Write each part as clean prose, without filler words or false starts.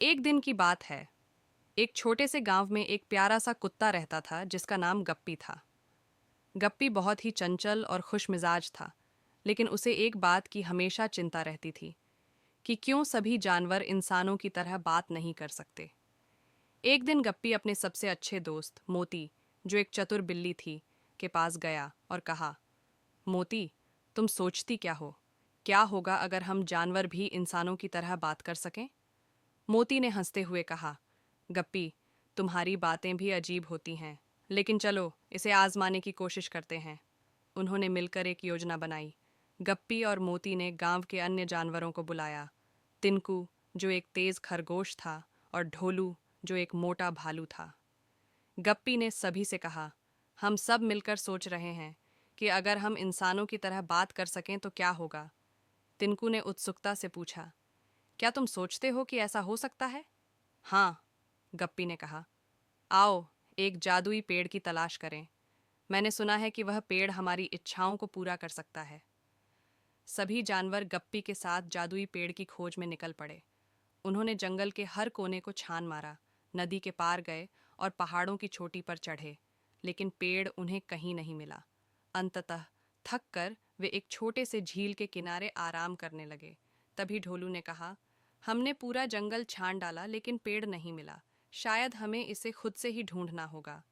एक दिन की बात है। एक छोटे से गांव में एक प्यारा सा कुत्ता रहता था जिसका नाम गप्पी था। गप्पी बहुत ही चंचल और खुशमिजाज था, लेकिन उसे एक बात की हमेशा चिंता रहती थी कि क्यों सभी जानवर इंसानों की तरह बात नहीं कर सकते। एक दिन गप्पी अपने सबसे अच्छे दोस्त मोती, जो एक चतुर बिल्ली थी, के पास गया और कहा, मोती, तुम सोचती क्या हो? क्या होगा अगर हम जानवर भी इंसानों की तरह बात कर सकें? मोती ने हंसते हुए कहा, गप्पी, तुम्हारी बातें भी अजीब होती हैं, लेकिन चलो इसे आजमाने की कोशिश करते हैं। उन्होंने मिलकर एक योजना बनाई। गप्पी और मोती ने गांव के अन्य जानवरों को बुलाया। तिनकू, जो एक तेज खरगोश था, और ढोलू, जो एक मोटा भालू था। गप्पी ने सभी से कहा, हम सब मिलकर सोच रहे हैं कि अगर हम इंसानों की तरह बात कर सकें तो क्या होगा। तिनकू ने उत्सुकता से पूछा, क्या तुम सोचते हो कि ऐसा हो सकता है? हाँ, गप्पी ने कहा। आओ, एक जादुई पेड़ की तलाश करें। मैंने सुना है कि वह पेड़ हमारी इच्छाओं को पूरा कर सकता है। सभी जानवर गप्पी के साथ जादुई पेड़ की खोज में निकल पड़े। उन्होंने जंगल के हर कोने को छान मारा, नदी के पार गए और पहाड़ों की चोटी पर चढ़े, लेकिन पेड़ उन्हें कहीं नहीं मिला। अंततः थक कर वे एक छोटे से झील के किनारे आराम करने लगे। तभी ढोलू ने कहा, हमने पूरा जंगल छान डाला लेकिन पेड़ नहीं मिला। शायद हमें इसे खुद से ही ढूंढना होगा।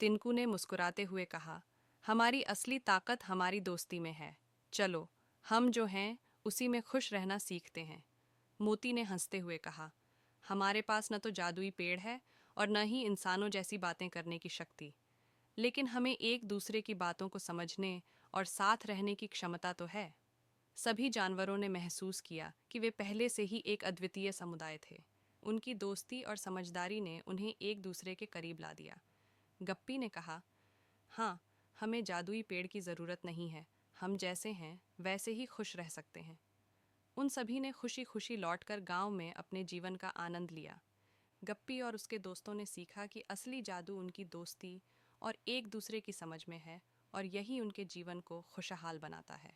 तिनकू ने मुस्कुराते हुए कहा, हमारी असली ताकत हमारी दोस्ती में है। चलो, हम जो हैं उसी में खुश रहना सीखते हैं। मोती ने हंसते हुए कहा, हमारे पास न तो जादुई पेड़ है और न ही इंसानों जैसी बातें करने की शक्ति, लेकिन हमें एक दूसरे की बातों को समझने और साथ रहने की क्षमता तो है। सभी जानवरों ने महसूस किया कि वे पहले से ही एक अद्वितीय समुदाय थे। उनकी दोस्ती और समझदारी ने उन्हें एक दूसरे के करीब ला दिया। गप्पी ने कहा, हाँ, हमें जादुई पेड़ की ज़रूरत नहीं है। हम जैसे हैं वैसे ही खुश रह सकते हैं। उन सभी ने खुशी खुशी लौटकर गांव में अपने जीवन का आनंद लिया। गप्पी और उसके दोस्तों ने सीखा कि असली जादू उनकी दोस्ती और एक दूसरे की समझ में है, और यही उनके जीवन को खुशहाल बनाता है।